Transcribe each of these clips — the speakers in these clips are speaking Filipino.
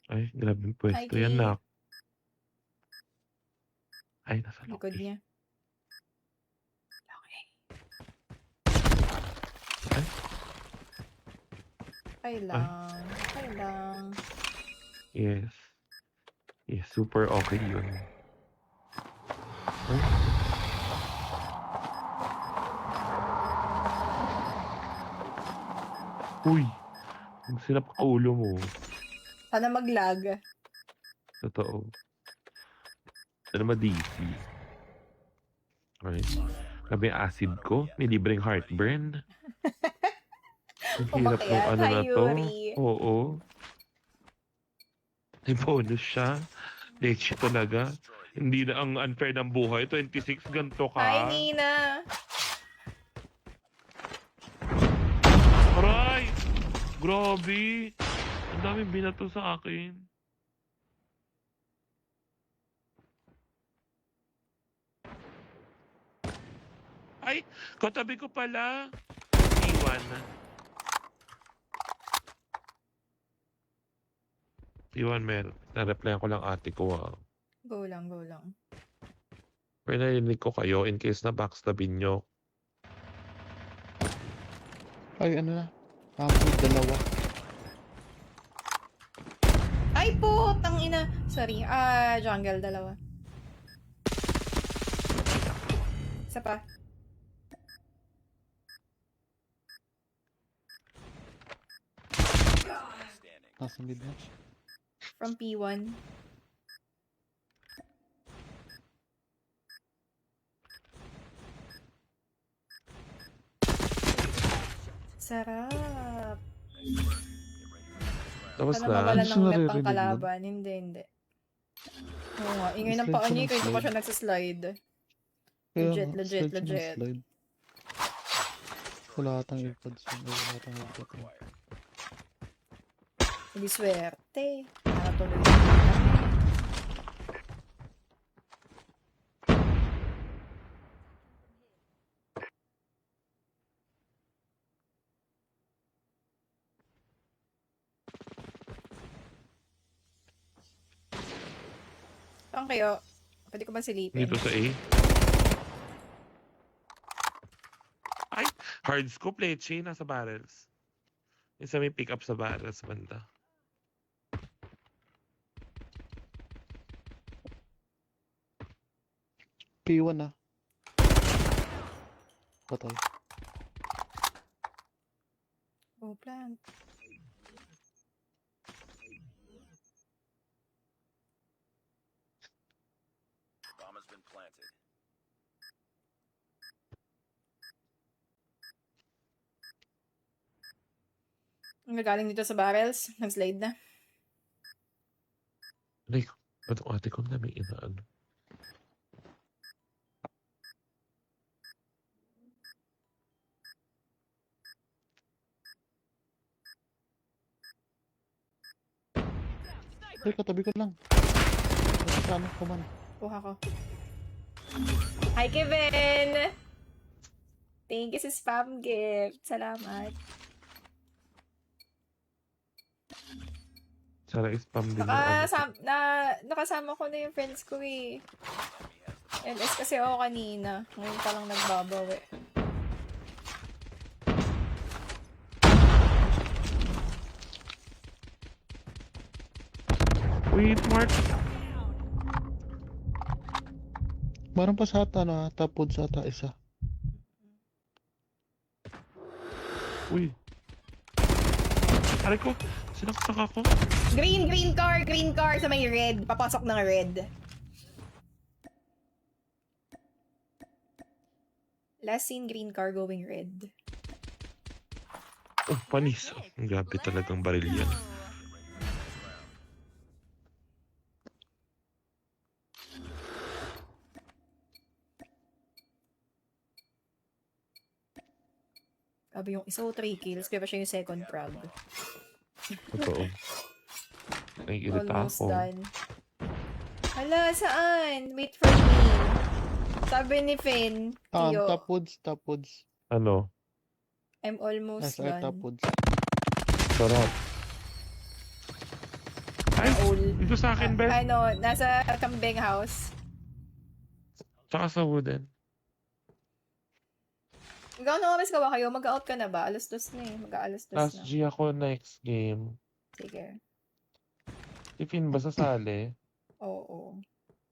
Ay, grabeng Hi, pwesto yan, Key. nak. Ay, nasa Likod lobby. niya. Ay, Okay lang. Okay lang. yes. Yes, super okay yun. Ay, uy, ang sinap ka ulo mo. Sana mag-lag. Totoo. Ano ba, DC? Ay, grabe yung acid ko. May libreng heartburn. Ang hirap nung Umakyat. ano Hi, na to. Yuri. Oo. May bonus siya. Leche talaga. Hindi na ang unfair ng buhay. 26, ganito Hi, ka. Nina. Aray! Grabe! Ang daming binato sa akin. Ay! Katabi ko pala! Iwan. Iwan, na-replyan ko lang ate ko. Go lang, go lang. Pero narinig ko kayo in case na backstabin nyo. Ay, ano na? Dalawa. Ay, putang ina. Sorry. Jungle, dalawa. Isa pa. Nasa mid na. From P1. Sarap. Tapos Sana na, mawala Gusto ng map ang naririnig nun? kalaban. Hindi, hindi. Oo nga. Ingay ng Slide paa siya niya. ng Kaya hindi pa slide. siya nagsaslide. Kaya Legit, nga, legit, slide siya ng legit. slide. Wala atang earpods yun. Wala atang earpods yun. Hindi swerte. Nakatuloy na kami. Saan kayo? Pwede ko ba silipin? dito sa A. Ay! Hard scope, leche, nasa barrels. Isa may pick up sa barrels banda. P1 na. Patay. Go plant. Bomb has been planted. Ang galing dito sa barrels. Nag-slide na. Ay, ba't ang ate ko na may inaan? Ay, katabi ko lang. Kasama ko man. Kuha ko. Hi, Kevin! Thank you sa spam gift. Salamat. Sana spam din yung ano ko. Nakasama ko na yung friends ko eh. LS kasi ako kanina. Ngayon pa lang nagbabawi. Wait, Mark! Meron pa sa ata na tapod sa ata isa. Uy! Aray ko! Sinaksak ako! Green car sa may red. Papasok ng red. Last seen green car going red. Oh, panis! Ang grabe talagang baril yan. Sabi yung isa o 3 kills, kaya pa siya yung second frag. Totoo. Naiirita Almost ako. done. Hala, saan? Wait for me. Sabi ni Finn, Tio, Tapwoods. Ano? I'm almost SR done. tapwoods. Sarap. Ay, Old. dito sa akin, Ben. Ano, nasa Kambing House. Tsaka sa wooden. Ikaw na oras ka ba kayo? Mag-out ka na ba? Alas 2 na eh. Mag-aalas 2 Last na. G ako next game. Sige. Si Finn ba sasali? Oo.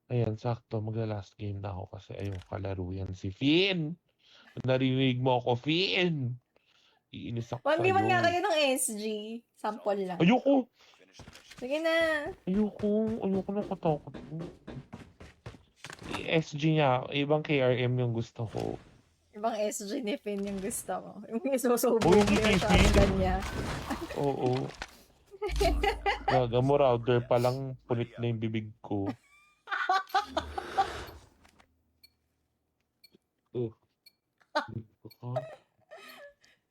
Ayan, sakto. Magla-last game na ako kasi ayoko kalaro yan si Finn. Narinig mo ako, Finn. Iinis ako 1v1 nga sa'yo. kayo ng SG. Sample lang. Ayoko. Finish the mission. Sige na. Ayoko na katakot. SG niya, ibang KRM yung gusto ko. Ibang SG ni Finn yung gusto mo. Yung isusubo Uy, yung hindi, shotgun niya. Oo. Gaga mo, router pa lang punit na yung bibig ko.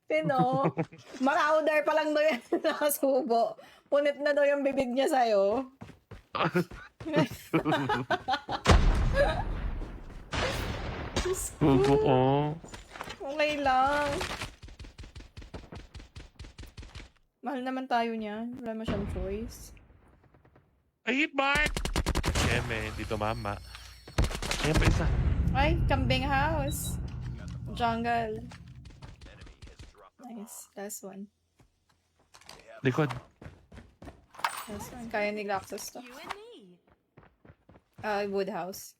Finn, oh. Marauder pa lang daw yan nakasubo. Punit na daw yung bibig niya sa'yo. Diyos ko. Gusto ko. Okay lang. Mahal naman tayo niyan. Wala naman siyang choice. I hit Mark! Eme, dito mama. Ayan pa isa. Ay, Kambing House. Jungle. Enemy has dropped the bomb. Nice. Last one. Likod. Last one. Kaya nila access to. You and me. Woodhouse.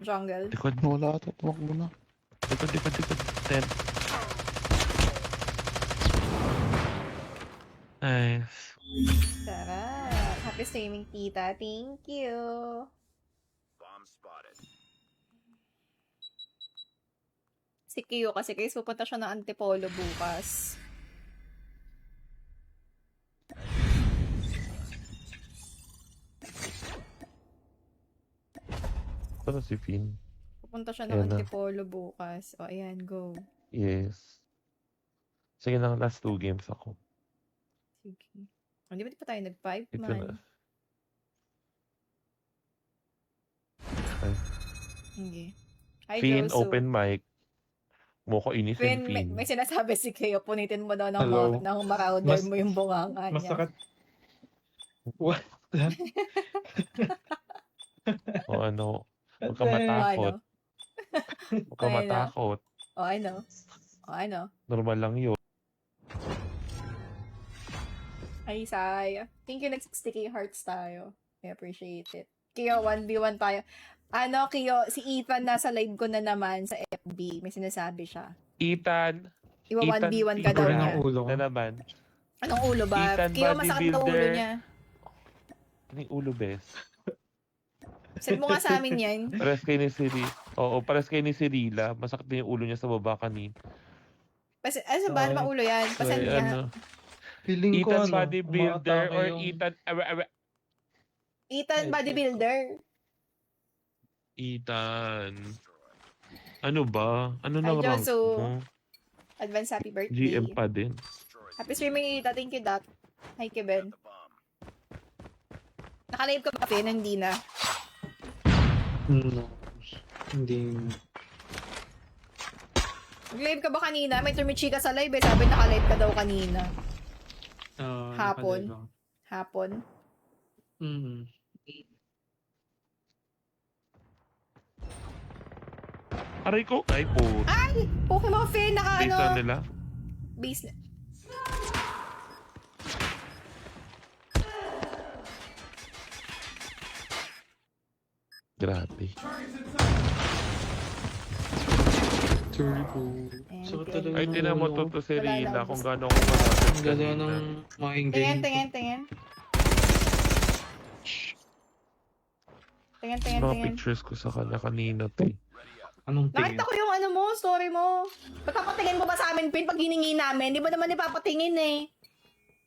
Jungle. Likod. Wala ata, tumakbo na. Likod. 10. Nice. Sarap. Happy streaming, tita. Thank you. Bomb spotted. Si Kiyo kasi guys, pupunta siya ng Antipolo bukas. Ano si Finn? Pupunta siya ng Ayan na. Antipolo bukas. O, ayan, go. Yes. Sige lang, last 2 games ako. Sige. Hindi ba di pa tayo nag-5 Ito man? na. Hindi. Hi, Finn, Josu. open mic. Mo ko inisin, Finn, may, Finn. may sinasabi si Kiyo, punitin mo daw ng, Hello? ng marauder Mas- mo yung bunganga niya. Masakit. What? O ano, huwag ka Ano? matakot. Huwag ka Ano? matakot. Oh, I know. Oh, I know. Normal lang yun. Ay, Sai. Thank you, nag-60k hearts tayo. I appreciate it. Kiyo, 1v1 tayo. Ano, Kiyo, si Ethan nasa live ko na naman sa FB. May sinasabi siya. Ethan, Iwa Ethan 1v1 ka daw Tigor niya. ng ulo ko. na naman. Anong ulo ba? Ethan, Kiyo, masakit na ulo bodybuilder. niya. Ano yung ulo, bes? Send mo nga sa amin yan. Pares kayo ni Siri. Oo, pares kayo ni Cirila. Masakit na yung ulo niya sa baba kanina. Ano ba? Ano ba ulo yan? Pasend niya. Ano, Feeling ko, Ethan ano, bodybuilder umaatake or yung- Ethan... Ethan, bodybuilder. Ethan. Ano ba? Ano Ay, nang rank Josu. mo? Advance happy birthday. GM pa din. Destroyed. Happy streaming, Ethan. Thank you, Dot. Hi, Kevin. The bomb. Nakalive ka ba, Finn? Hindi na. No. Hindi. Nag-live ka ba kanina? May tumichika sa live eh. Sabi nakalive ka daw kanina. Hapon. nakalive ako. Hapon. Mm. Aray ko. Ay po. Ay! Pokemon Finn, naka Base ano? na nila. Base na. Grabe. Turbo. Ayan, Sakit Finn. talaga Ay, ng tinan mo ulo to ko. to si Wala Rila lang. kung gaano ako mahasad Ang ganda kanina. ng mind Tingin, game. tingin, tingin. Tingin, tingin, Mga tingin. pictures ko sa kanya kanina, te. Anong tingin? Nakita ko yung ano mo, story mo. Papatingin mo ba sa amin, Finn, pag hiningi namin? Di ba naman ipapatingin eh?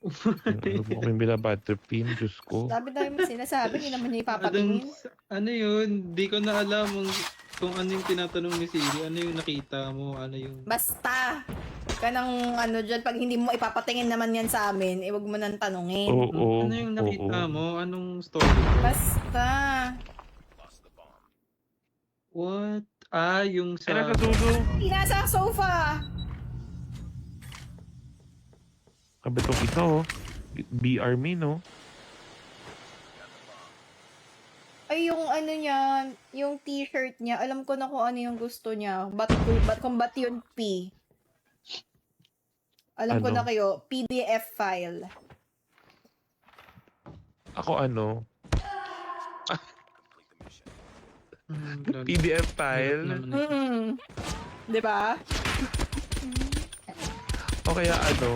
Ano mo kami binabad pin, Diyos ko. Sabi tayo mo sinasabi, hindi naman niya ipapatingin. Ano yun? Di ko na alam kung ano yung tinatanong ni Siri. Ano yung nakita mo? Ano yung... Basta, huwag ka nang ano dyan, pag hindi mo ipapatingin naman yan sa amin, eh, huwag mo nang tanungin. Oo, ano yung nakita oo. mo? Anong story mo? Basta. Lost the bomb. What? Ah, yung Ay, sa... nasa dulo. Nasa sofa. Kabe tong isa, oh. BR me, no? Ay, yung ano niya, yung t-shirt niya, alam ko na kung ano yung gusto niya. Kung ba't yun P? Alam ko Ano? na kayo, PDF file. Ako ano? Complete the mission. PDF file? Di ba? O kaya ano?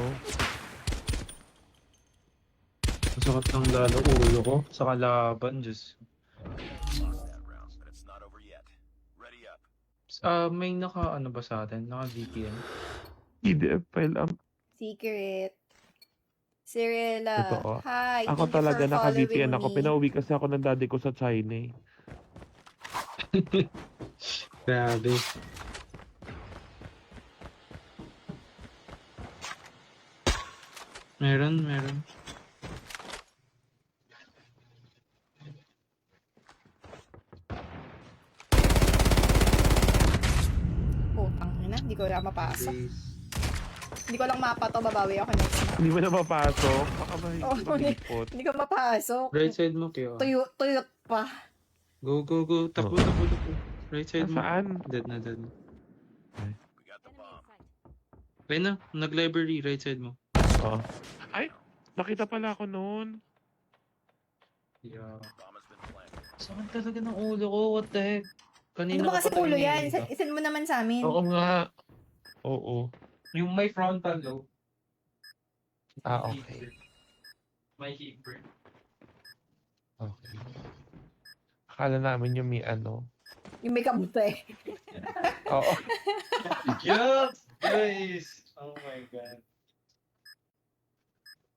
Masakit ng lalo ulo ko sa kalaban, Diyos. Lost that round, but it's not over yet. Ready up. May naka ano ba sa atin? Naka VPN. PDF file ang... Secret. Cirilla. Totoo. Hi. Ako thank you talaga for naka-VPN following ako. me. Pinauwi kasi ako ng daddy ko sa China eh. Grabe. Meron. Putang ina, hindi ko na mapasok. Hindi ko lang mapa to, babawi ako next month. Hindi mo na mapasok. Baka Oh, mahigpot. Hindi ko mapasok. Right side mo, Kyo. Tuyot pa. Go. Takbo. Right side mo. Saan? Dead na. We got the bomb. Ayun na, nag-library, right side mo. Oh. Ay! Nakita pala ako noon. Yeah. Bomb has been planted. Saan talaga ng ulo ko? What the heck? Kanina Ano ba kasi ka pa ulo yan? tumingin ka. Isin mo naman sa amin. Oo nga. Oo. Yung may frontal lobe. Ah, okay. May hipper. Okay. Akala namin yung may ano. Yung may kabuti. Oo. Yes! Guys! Oh my God.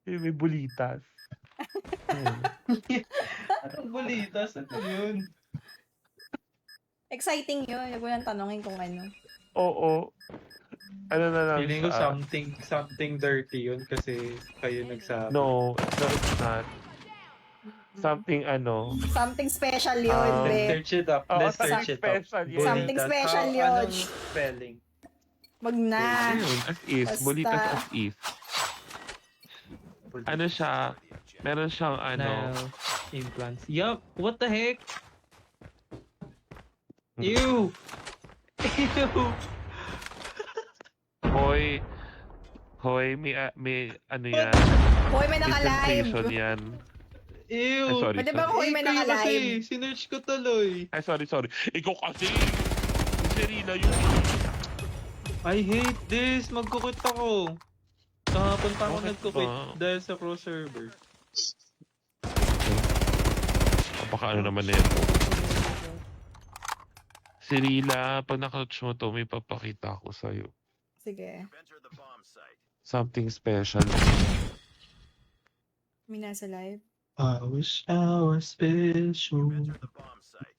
Yung may bulitas. Anong balitas? Ano yun? Exciting yun. Huwag mo nang tanongin kung ano. Oo. Ano na lang Feeling ko siya. something dirty yun kasi kayo nagsabi. No, it's not. Something ano. Something special yun, Ah. Let's be. search it up. Oo, Let's search it up. special yun. Something Bonitas. special How- yun. Anong spelling? Wag na. Ayun, as is. Basta. Bulitas as is. Ano siya? Meron siyang ano. Nail implants. Yup. What the heck? Hmm. Ew! Ew! Hoy, may ano yan. Hoy, may Presentation naka-live. yan. Ew! Ay, sorry. Pwede ba sorry. hoy, may Kayo naka-live? kasi, sinearch ko tuloy. Ay, sorry. Ikaw kasi. Si Serena yun. I hate this! Magkukit ako. Kahapon pa ako Bakit nagkukit ba? dahil sa cross server. Baka ano naman na yan. Serena, pag nakatouch mo to, may papakita ako sa'yo. Sige. Enter the bomb site. Something special. May nasa live. I wish I was special. Enter the bomb site.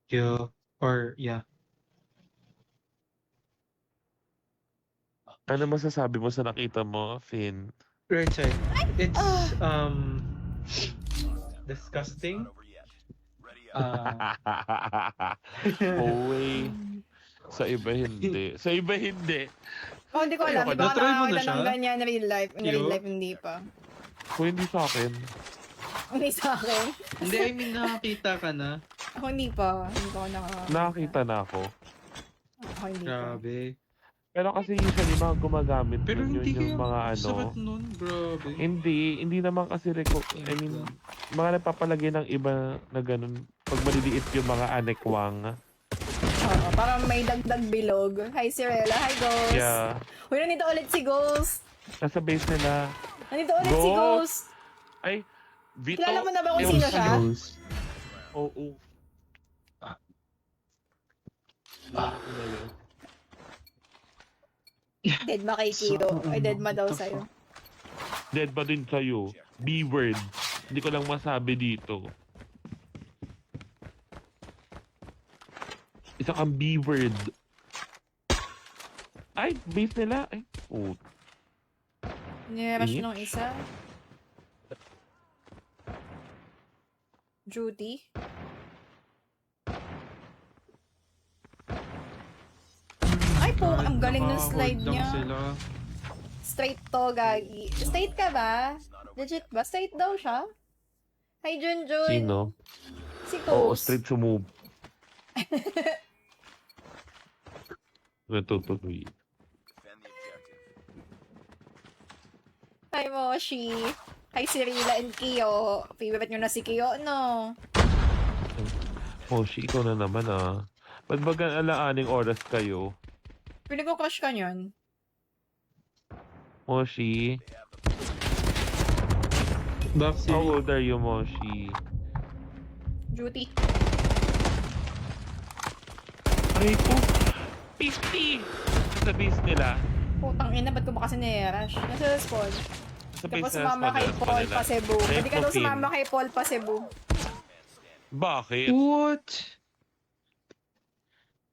Yeah. Or, yeah. Ano masasabi mo sa nakita mo, Finn? Right side. It's, Ah. Lost that disgusting. round, but it's not over yet. Ready up. Oy. Sa iba hindi. Sa iba hindi. Oh, hindi ko alam. Ayoko, Di ba na-try mo na nakakita siya? ng ganyan na real life? In real Cute. life, hindi pa. Kung hindi sa akin. Hindi sa akin. Hindi, I mean, nakakita ka na. Ako hindi pa. Hindi ko Nakakita na ako. Ako hindi pa. Grabe. Pero kasi usually mga gumagamit Pero nun, hindi yun yung kayo mga ano. sakit nun. Grabe. Hindi naman kasi I mean, mga nagpapalagay ng iba na ganun. Pag maliliit yung mga anekwang. Oo, parang may dagdag bilog. Hi, Cirella. Hi, Ghost. Yeah. Uy, nandito ulit si Ghost. Nasa base nila. Nandito ulit si Ghost. Ay, Vito. Kilala mo na ba kung Ewan sino ko. siya? Oo. Dead ma kay Kiro. Ay, dead ma daw sa'yo. Dead ba din sa'yo? B-word. Hindi ko lang masabi dito. Isa kang B-word. Ay, base nila. Ay, oh. Nirush Init? nung isa. Judy. Ay po, ang galing ng slide Naka-hold lang niya. Sila. Straight to, Gagi. Straight ka ba? Legit ba? Straight daw siya? Hi, Junjun. Sino? Si Oo, Toast. straight to move. Natutuloy. Defend the objective. Hi, Moshi. Hi, Cirilla and Kyo. Favorite nyo na si Kyo, no? Moshi, ikaw na naman ah. Ba't ba alaaning oras kayo? Pili ko crush ka nyan. Moshi, Back how series. old are you, Moshi? Duty. Ay po, 50! Sa base nila. Putang ina, ba't ko ba kasi ni-rush? Nasa spawn. Sa Hindi ka base pa sumama kay Paul pa Cebu. Hindi ka daw sumama kay Paul pa Cebu. Bakit? What?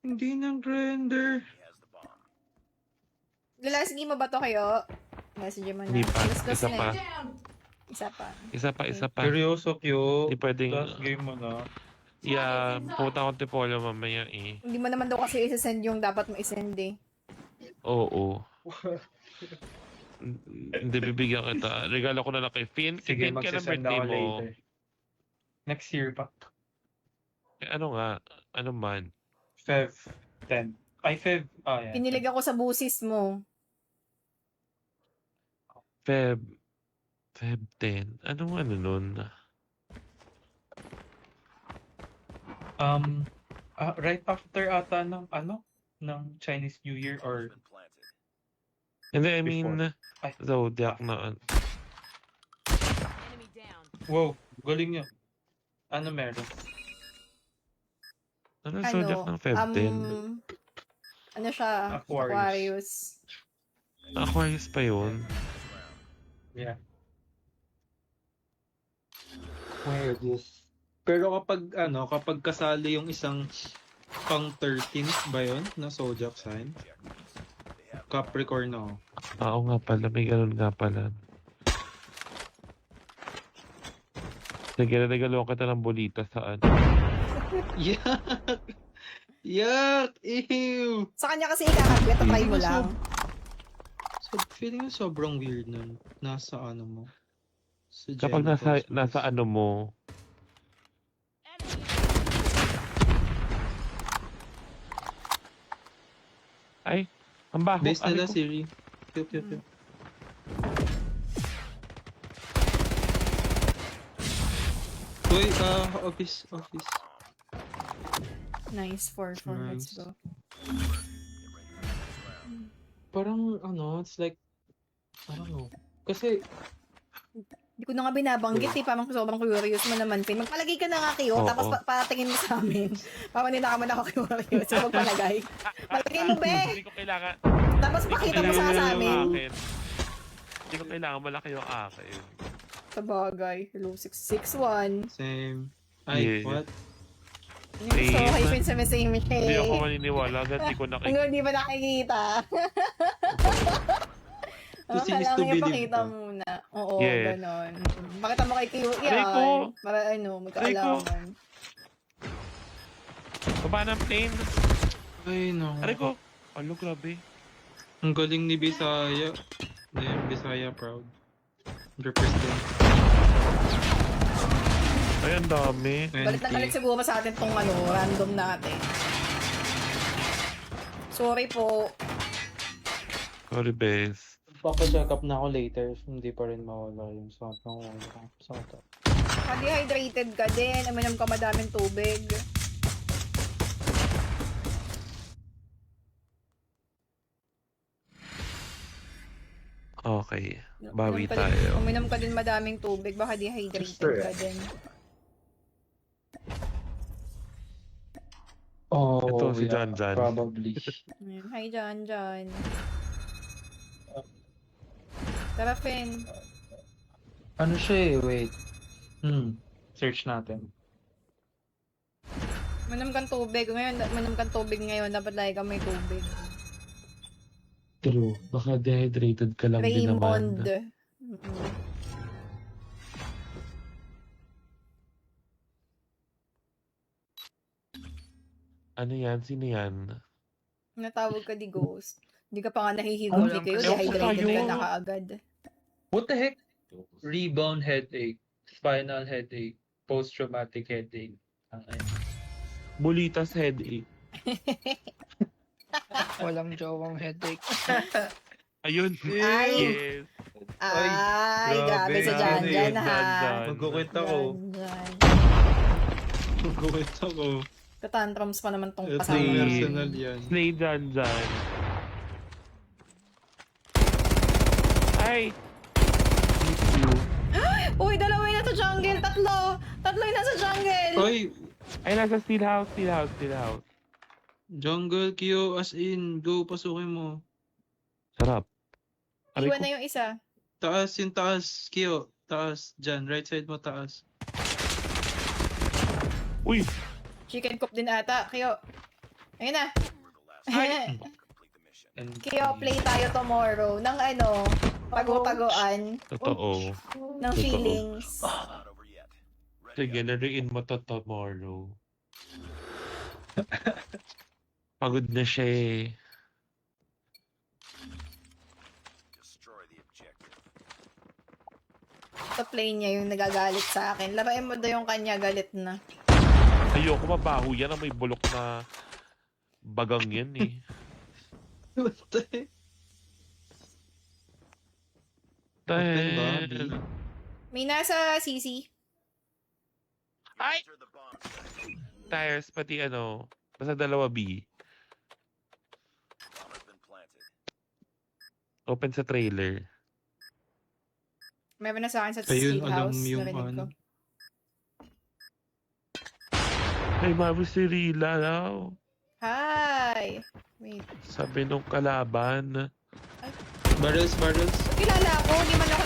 Hindi nag-render. He has the bomb. Last game mo ba to kayo? Message mo na. Hindi pa. Alas dos Isa na pa. eh. Isa pa. Isa pa. Seryoso, Kyo. Hindi pwedeng... Last game mo na. Yeah, pupunta ko Tipolo mamaya eh. Hindi mo naman daw kasi isa-send yung dapat mo isend eh. Oo. Hindi, bibigyan kita. Regalo ko na lang kay Finn. Sige, Finn ka ng magsasend birthday ako mo. later. Next year pa. Eh, ano nga? Ano man? Fev 10. Ay, Fev. Ah, yeah. Pinilig ako sa busis mo. Feb 10. Anong ano nun? Right after ata ng ng Chinese New Year or Been planted. Hindi, I mean, Ay. Zodiac na. wow, galing niya. Ano meron? Ano Zodiac ng Feb 10? Ano siya? Aquarius. Aquarius pa yun. Yeah. Aquarius. Pero kapag kasali yung isang pang 13th ba yun na zodiac sign? Capricorn ako. Oo nga pala, may ganun nga pala. Sige, regalo kita ng bolita saan? Yuck! Yuck! Ew! Sa kanya kasi ikakagwet, try mo lang. So, feeling ko sobrang weird nun. Nasa ano mo. Sa Kapag genitals mo. nasa ano mo, ay, ang baho. Base Aray nila, ko. Siri. Yup. Uy, office. Nice, 4-4. Let's Nice. go. Parang it's like, I don't know. Kasi, Hindi ko na nga binabanggit eh. Parang sobrang curious mo naman, Finn. Magpalagay ka na nga kayo, Oo. tapos patingin mo sa amin. Parang hindi na kami curious. So, magpalagay. Palagay mo, be! Hindi ko kailangan. Tapos pakita mo sa amin. Hindi ko kailangan malaki yung akin. Sa bagay. Hello, 661. same. Ay, Yeah. what? So, hi, Finn, sa same Hindi ako maniniwala. Agad di ko nakikita. Hanggang hindi ba nakikita? To see is to Kailangan believe ipakita ka. muna. Oo, Yes. ganon. Makita mo kay Kiyo Aray ko! yan. Para magkaalaman. Baba ng plane. Ay, no. Aray ko. Alo, grabe. Ang galing ni Bisaya. Damn, Bisaya proud. 100%. Ay, ang dami. Galit na galit siguro sa atin tong random natin. Sorry po. Sorry, bes. Papa-check up na ako later. Hindi pa rin mawala yung sakit ng ulo ko. Sakit. Dehydrated ka din. Uminom ka madaming tubig. Okay. Bawi tayo. Uminom ka din madaming tubig. Baka dehydrated ka din. Oh, Ito si yeah, John John. Probably. Ayan. Hi, John. Tara, Finn. Ano siya eh, wait. Search natin. Uminom kang tubig. Dapat lagi ka may tubig. True. Baka dehydrated ka lang din naman. Raymond. Mm-mm. Ano yan? Sino yan? Natawag ka di Ghost. Hindi ka pa nga nahihigop Ano? ni kayo. Ewan ko Dehydrated sa'yo. ka na kaagad. What the heck? Rebound headache. Spinal headache. post-traumatic headache. Bulitas headache. Walang jowang headache. Ayun. Ay. Yes. Ay, grabe grabe. sa Jan Jan, Jan, ha. Jan. Magkukwento ko. Jan. Magkukwento ko. Tatantrums pa naman tong Ito kasama yung natin. personal yan. Slay Jan Jan. Ay! Miss you. Uy, dalawa yung nasa jungle. Tatlo yung nasa jungle. Oy, Ay, nasa steel house, steel house, steel house. jungle, Kyo, as in, go, pasukin mo. Sarap. Aray Iwan ko. na yung isa. Taas, yung taas, Kyo. Taas, dyan, right side mo, taas. Uy! Chicken coop din ata. Kiyo. Ayun na. Ay! And Kiyo, play tayo tomorrow ng ano, tago-tagoan Totoo. ng feelings. Not over yet. Sige, laruin mo to tomorrow. Pagod na siya eh. Destroy the objective. Sa play niya yung nagagalit sa akin. Laruin mo daw yung kanya, galit na. Ayoko mabaho yan na may bulok na bagang yan eh. What the? Dahil... Bobby. May nasa CC. Ay! Enter the bomb site. Tires, pati ano. Basta dalawa B. Bomb has been planted. Open sa trailer. Meron na sa akin sa Ayun, steel alam house. yung Narinig ko. ano. Ay, mami si Rila daw. Hi! Wait. Sabi nung kalaban. Barrels. Kilala ako. Hindi man ako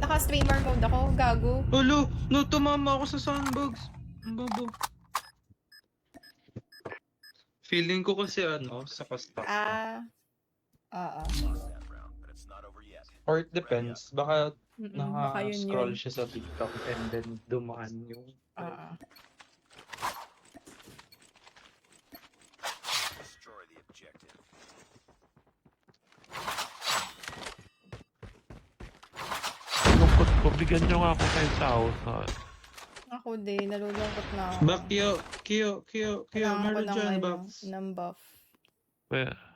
naka-streamer mode ako. Gago. Ulo, no, tumama ako sa sandbags. Ang bobo. Feeling ko kasi ano, sa kasta. Oo. Lost that round, but it's not over yet. Or it depends. Baka Baka yun naka-scroll yun. siya sa TikTok and then dumaan yung... Oo. Destroy the objective. Lungkot ko. Bigyan nyo nga ako 10,000. Ako din. Nalulungkot na ako. Back, Kyo, Kailangan ko meron ng, dyan, ano, box. ng buff.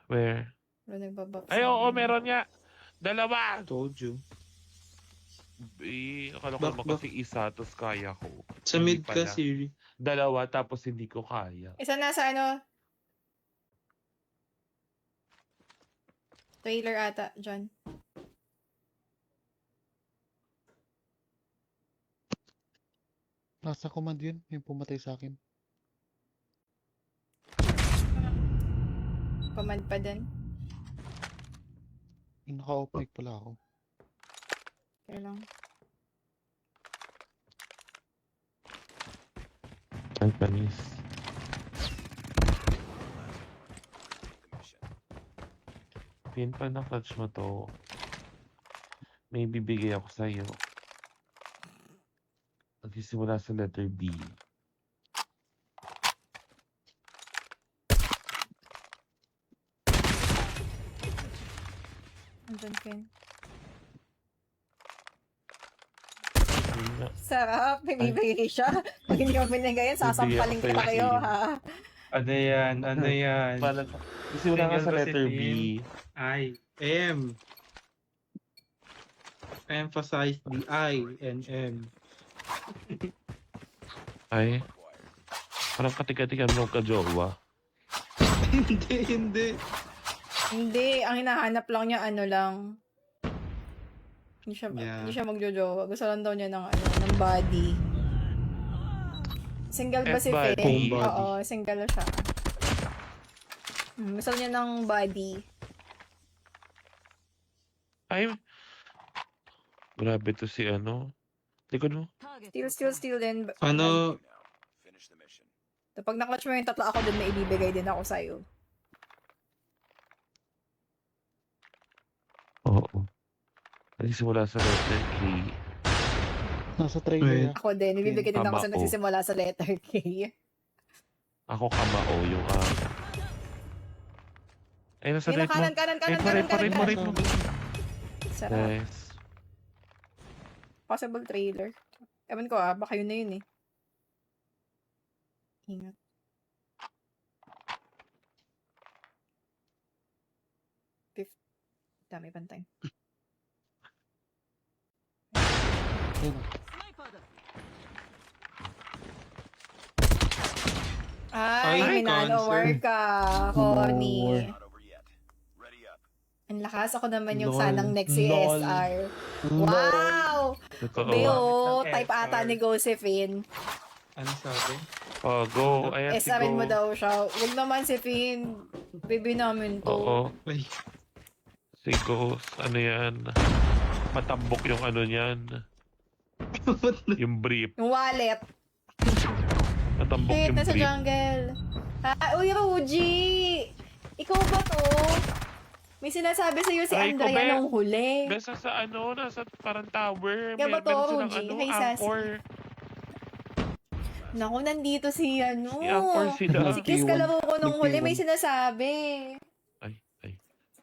Where? Pero nagbabuff. Ay, sa oo, akin. meron nga. Dalawa! Told you. Akala ko Back, naman back. kasi isa, tapos kaya ko. Sa Hindi mid ka, pala. Siri. Dalawa, tapos hindi ko kaya. Isa nasa ano? Trailer ata, John. Nasa command yun, yung pumatay sa akin. Command pa din. Yung naka-off mic pala ako. Kaya lang. Ay, panis. The mission. Pin pa na-clutch mo to. May bibigay ako sa'yo. Nagsisimula sa letter B. Andun, Ken. Yun nga. Sarap, pinibigay siya. Pag hindi mo binigay yan, sasampalin Bibigay kita ako kayo, sa'yo. ha? Ano yan? Ano yan? Nagsisimula ka sa Single letter B. positive. I. M. Emphasize the I and M. Ay, parang katika-tika mo ka-jowa. Hindi. Hindi, ang hinahanap lang niya, ano lang. Yeah. Hindi siya magjojowa. Gusto lang daw niya ng, ano, ng body. Single ba si F-body. Faye? Home body. Oo, single siya. Gusto niya ng body. Ay, grabe to si ano. Likod mo. Steal din. Ano, Now, finish the mission. Pag na-clutch mo yung tatlo, ako din may ibibigay din ako sa'yo. Oo. Nagsisimula sa letter K. Nasa trailer. Ako din, ibibigay din ako sa Tama, nagsisimula sa letter K. Ako kamao yung Ay, nasa Yun na, right mo. kanan. Right mo. Sarap. Nice. Possible trailer. Ewan ko baka yun na yun eh. Ingat. Dami pantay. Ay, Ay, minanowar ka, Connie. Not over yet. Ready up. Ang lakas ako naman yung Lol. sanang next si Lol. SR. Wow! Totoo. Beo, Ng type ata SR. ni Josephine. Ano sabi? Oh, go. Ayan si SRin mo Go. daw siya. Huwag naman si Finn. Baby namin to. Oo. Ay, Si Ghost. Ano yan? Matambok yung ano niyan. Yung brief. Yung wallet. Matambok Wait, yung nasa brief. jungle. Uy, Ruji! Ikaw ba to? May sinasabi sa'yo si Aray ko, Andrea Be. nung huli. Nasa sa ano, nasa parang tower. Kaya ba to, Meron silang Ruji? ano, Hey, Sassy. anchor. Naku, nandito si ano. I-anchor sila. Si Kiss kalaro ko nung huli, may sinasabi. Ay.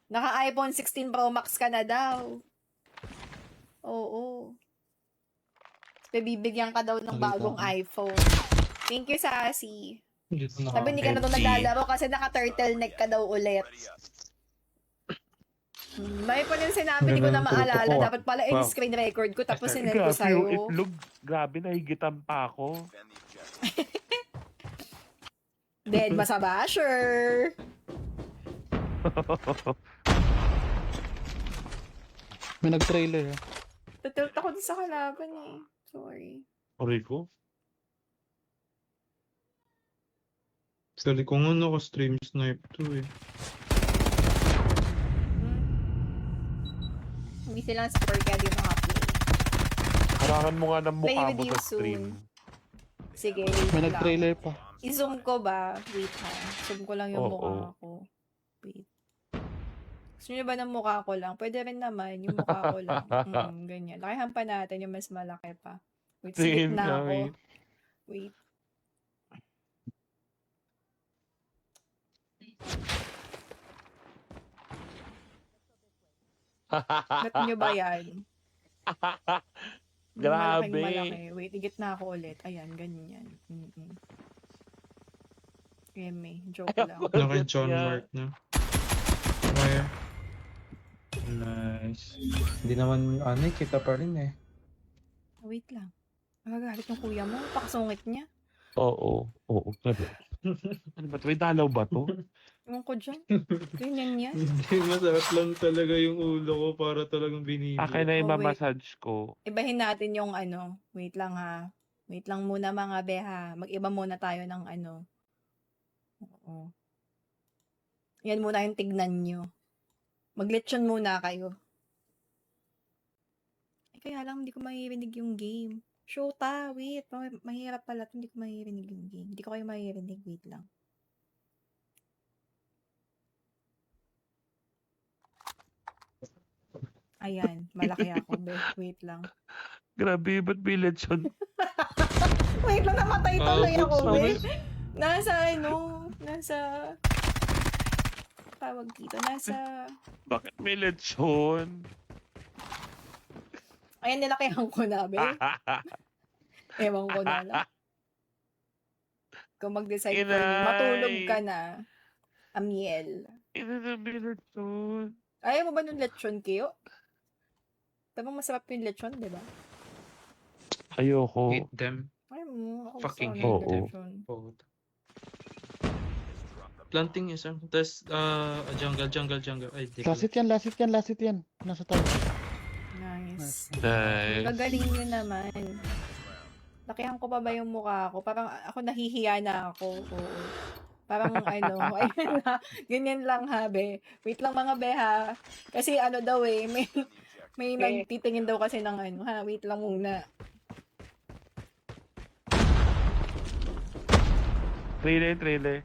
Naka iPhone 16 Pro Max ka na daw. Oo. Bibigyan ka daw ng Nakita bagong ko. iPhone. Thank you, Sassy. Dito na. Sabi hindi ka na daw empty. naglalaro kasi naka-turtleneck ka daw ulit. Ready up. May pa rin sinabi, hindi ko na maalala. Dapat pala screen record ko tapos sinend ko Grabe yung sa'yo. itlog. Grabe, nahigitan pa ako. Defend the objective. Dead ba sa basher? May nag-trailer ah. Tatilt ako din sa kalaban eh. Sorry. Rico? Sorry ko nga naka-stream snipe to eh. Hindi silang super kaya di makaplay. Harangan mo nga ng Play mukha with mo you sa stream. Sige, May wait lang. nag-trailer pa. I-zoom ko ba? Wait ha. Zoom ko lang yung Oo. mukha ko. Wait. Gusto nyo ba ng mukha ko lang? Pwede rin naman, yung mukha ko lang. Ganyan. Lakihan pa natin yung mas malaki pa. Wait, silip Tingin na na, ako. wait. Wait. Bet nyo ba yan? Yung Grabe. malaki. Wait, igit na ako ulit. Ayan, ganyan. Eme, joke lang. Naka-John Yeah. Mark na. Where? Nice. Hindi naman, kita pa rin eh. Wait lang. Magagalit yung kuya mo. Pakasungit niya. Oo. Ano ba ito? May dalaw ba to? Ewan ko dyan. Ganyan yan. Hindi, masakit lang talaga yung ulo ko para talagang binili. Akin na Oh, yung wait. mamassage ko. Ibahin natin yung ano. Wait lang ha. Wait lang muna mga beha. Mag-iba muna tayo ng ano. Oo. Yan muna yung tignan nyo. Mag-lechon muna kayo. Ay, kaya lang hindi ko maririnig yung game. Shota, wait. Mahirap pala. Hindi ko maririnig yung game. Hindi ko kayo maririnig. Wait lang. Ayan. Malaki ako. Wait lang. Grabe, ba't may lechon? Wait lang, namatay tuloy ako, sorry. be. Nasa tawag dito, Bakit may lechon? ayan, nilakihan ko na, be. Ewan ko na lang. Kung mag-decide for me, Inay. matulog ka na. Amiel. Ina na may lechon. Ayaw mo ba nung lechon, Kyo? Diba masarap yung lechon, di ba? Ayoko. Hate them. Ayaw mo. Ako Fucking gusto ko ng hate them. lechon. Oh. Planting isa. Tapos, jungle. Ay, di ko. Last hit yan. Nasa tayo. Nice. Nice. Gagaling nyo naman. Lakihan ko pa ba yung mukha ko? Parang ako nahihiya na ako. Oo. Parang ano, ayun na. Ganyan lang ha, be. Wait lang mga be ha. Kasi ano daw eh, may nagtitingin daw kasi ng ano ha. Wait lang muna. Trailer.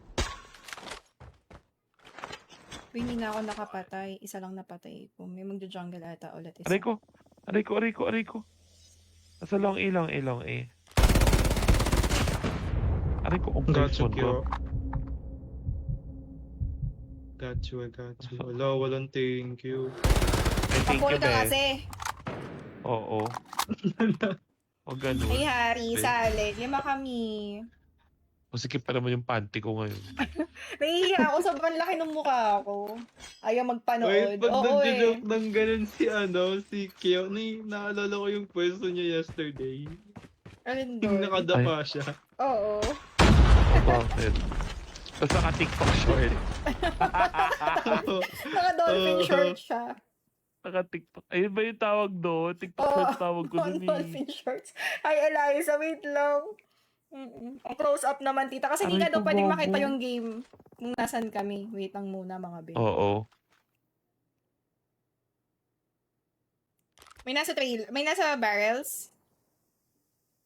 Hindi na ako nakapatay. Isa lang napatay ko. May magja-jungle ata ulit isa. Aray ko. Nasa long A. Aray ko, ang Got you, lechon ko. Kyo. Got you. Wala, walang thank you. Ay, thank Tapos you, ka be. kasi. Oo. O ganun. Ay, Hari, Okay. Sale, lima kami. Masikip pa naman yung panty ko ngayon. Nahihiya ako, sobrang laki ng mukha ko. Ayaw Wait, magpanood. pag Oo nag-joke ng ganun si Kyo, naalala ko yung pwesto niya yesterday. Alin Yung doon? nakadapa siya. Oo. Bakit? Tapos naka-TikTok short. Naka-dolphin Oo. short siya. Naka-TikTok. Ayun ba yung tawag doon? TikTok Oo. short tawag ko dun eh. Dolphin shorts. Ay, Eliza, wait lang. Ang close up naman, tita. Kasi hindi Aray nga daw ko, pwedeng gago. makita yung game kung nasan kami. Wait lang muna, mga be. Oo. May nasa barrels.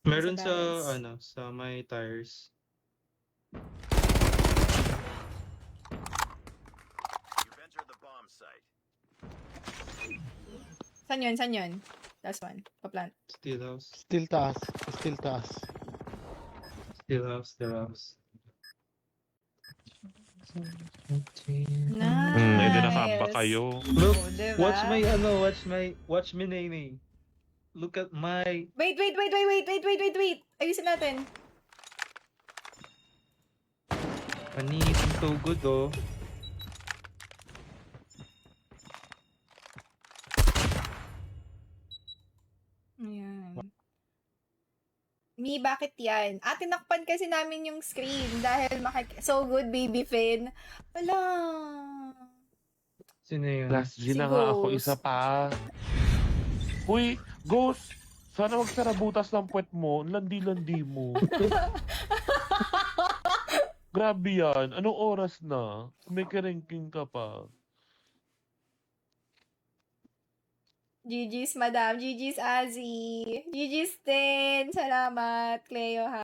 Meron Sa sa, barrels. sa may tires. You've entered the bomb site. San yun? Last one. Pa-plant. Steel house. Still taas. Still taas. Steel house, steel house. Nice. Edi nakamba kayo. Look, Oh, diba? watch me, Nene. Look at my... Wait. Ayusin natin. Panis, so good, oh. Ayan. Mi, bakit yan? Tinakpan kasi namin yung screen dahil so good, baby Finn. Wala. Sino yun? Last G Si na nga ako, Ghost. isa pa. Uy, Ghost! Sana wag sa butas ng puwet mo. Ang landi-landi mo. Grabe yan. Anong oras na? May karanking ka pa. GG's, madam. GG's, Azzy. GG's, Tin. Salamat, Cleo, ha.